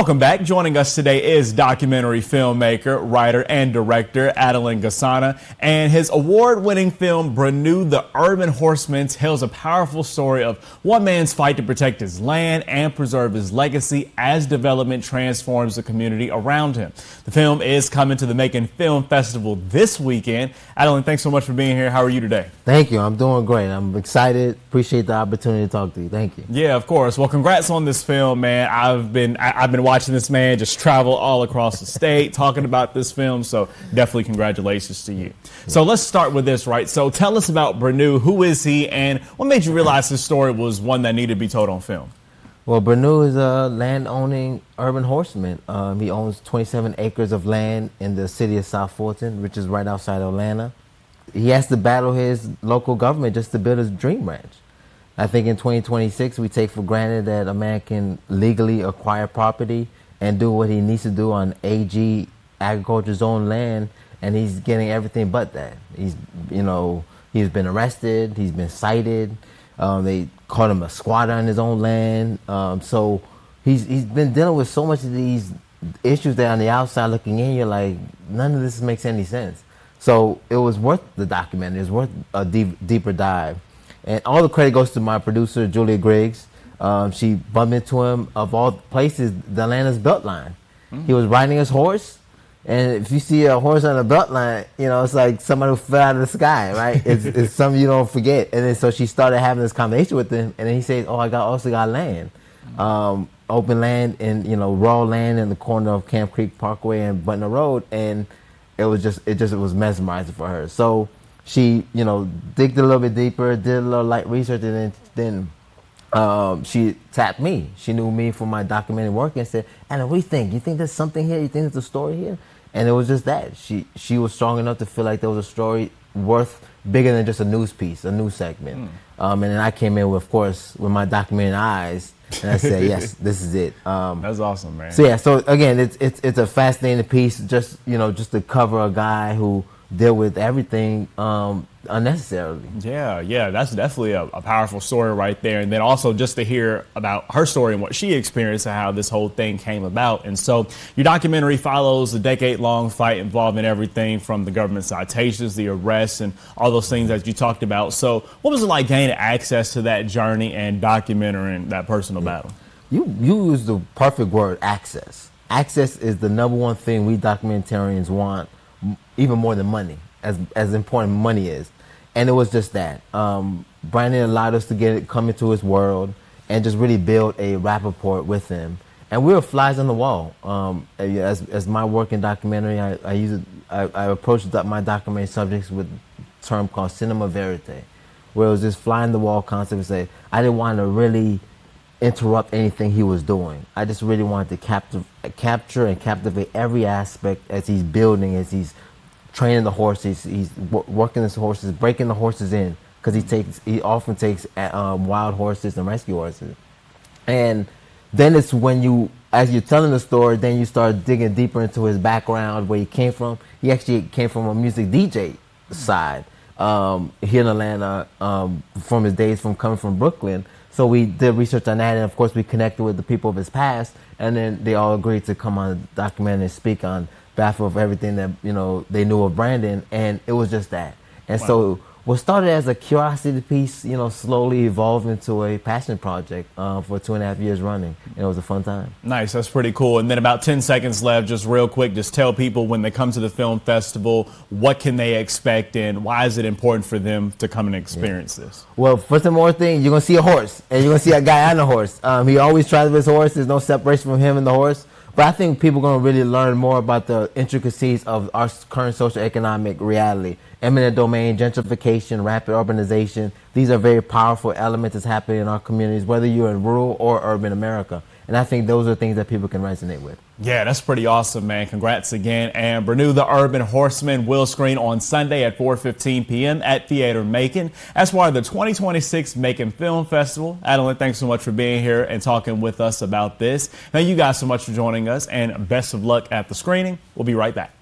Welcome back. Joining us today is documentary filmmaker, writer, and director Adeline Gasana, and his award-winning film Brannu, The Urban Horseman, tells a powerful story of one man's fight to protect his land and preserve his legacy as development transforms the community around him. The film is coming to the Macon Film Festival this weekend. Adeline, thanks so much for being here. How are you today? Thank you. I'm doing great. I'm excited. Appreciate the opportunity to talk to you. Thank you. Yeah, of course. Well, congrats on this film, man. I've been watching this man just travel all across the state talking about this film, so definitely congratulations to you. So let's start with this, right? So tell us about Brannu. Who is he, and what made you realize his story was one that needed to be told on film? Well, Brannu is a land-owning urban horseman. He owns 27 acres of land in the city of South Fulton, which is right outside Atlanta. He has to battle his local government just to build his dream ranch. I think in 2026, we take for granted that a man can legally acquire property and do what he needs to do on AG agriculture zone land, and he's getting everything but that. He's been arrested, he's been cited, they called him a squatter on his own land. So he's been dealing with so much of these issues that on the outside looking in, you're like, none of this makes any sense. So it was worth the documentary, it was worth a deeper dive. And all the credit goes to my producer, Julia Griggs. She bumped into him, of all places, the Atlanta's Beltline. He was riding his horse, and if you see a horse on a Beltline, it's like somebody who fell out of the sky, right? It's something you don't forget. And then so she started having this conversation with him, and then he says, "Oh, I also got land, open land, and raw land in the corner of Camp Creek Parkway and Butner Road," and it was mesmerizing for her. So she, digged a little bit deeper, did a little light research, and then she tapped me. She knew me from my documentary work and said, "Anna, what do you think? You think there's something here? You think there's a story here?" And it was just that. She was strong enough to feel like there was a story worth bigger than just a news piece, a news segment. And then I came in, of course, with my documentary eyes, and I said, "Yes, this is it." That's awesome, man. So yeah, so again, it's a fascinating piece. Just to cover a guy who deal with everything unnecessarily. Yeah, that's definitely a powerful story right there. And then also just to hear about her story and what she experienced and how this whole thing came about. And so your documentary follows a decade-long fight involving everything from the government citations, the arrests, and all those things that you talked about. So what was it like gaining access to that journey and documenting that personal battle? You used the perfect word, access. Access is the number one thing we documentarians want, even more than money, as important money is. And it was just that. Brannu allowed us to come into his world and just really build a rapport with him. And we were flies on the wall. As my work in documentary, I approached my documentary subjects with a term called cinema verite, where it was just fly on the wall concept. Say, I didn't want to really interrupt anything he was doing. I just really wanted to capture and captivate every aspect as he's building, as he's training the horses, he's working his horses, breaking the horses in, because he often takes wild horses and rescue horses. And then it's when as you're telling the story, then you start digging deeper into his background, where he came from. He actually came from a music DJ side here in Atlanta, from his days coming from Brooklyn. So we did research on that, and of course we connected with the people of his past, and then they all agreed to come on the documentary and speak on behalf of everything that they knew of Brandon, and it was just that. And wow. So what started as a curiosity piece, slowly evolved into a passion project for 2.5 years running. And it was a fun time. Nice, that's pretty cool. And then about 10 seconds left, just real quick, just tell people when they come to the film festival, what can they expect and why is it important for them to come and experience this? Well, first and more thing, you're going to see a horse, and you're going to see a guy on a horse. He always tries with his horse. There's no separation from him and the horse. But I think people are going to really learn more about the intricacies of our current socioeconomic reality. Eminent domain, gentrification, rapid urbanization. These are very powerful elements that's happening in our communities, whether you're in rural or urban America. And I think those are things that people can resonate with. Yeah, that's pretty awesome, man. Congrats again. And Brannu, The Urban Horseman will screen on Sunday at 4:15 p.m. at Theater Macon as part of the 2026 Macon Film Festival. Adeline, thanks so much for being here and talking with us about this. Thank you guys so much for joining us, and best of luck at the screening. We'll be right back.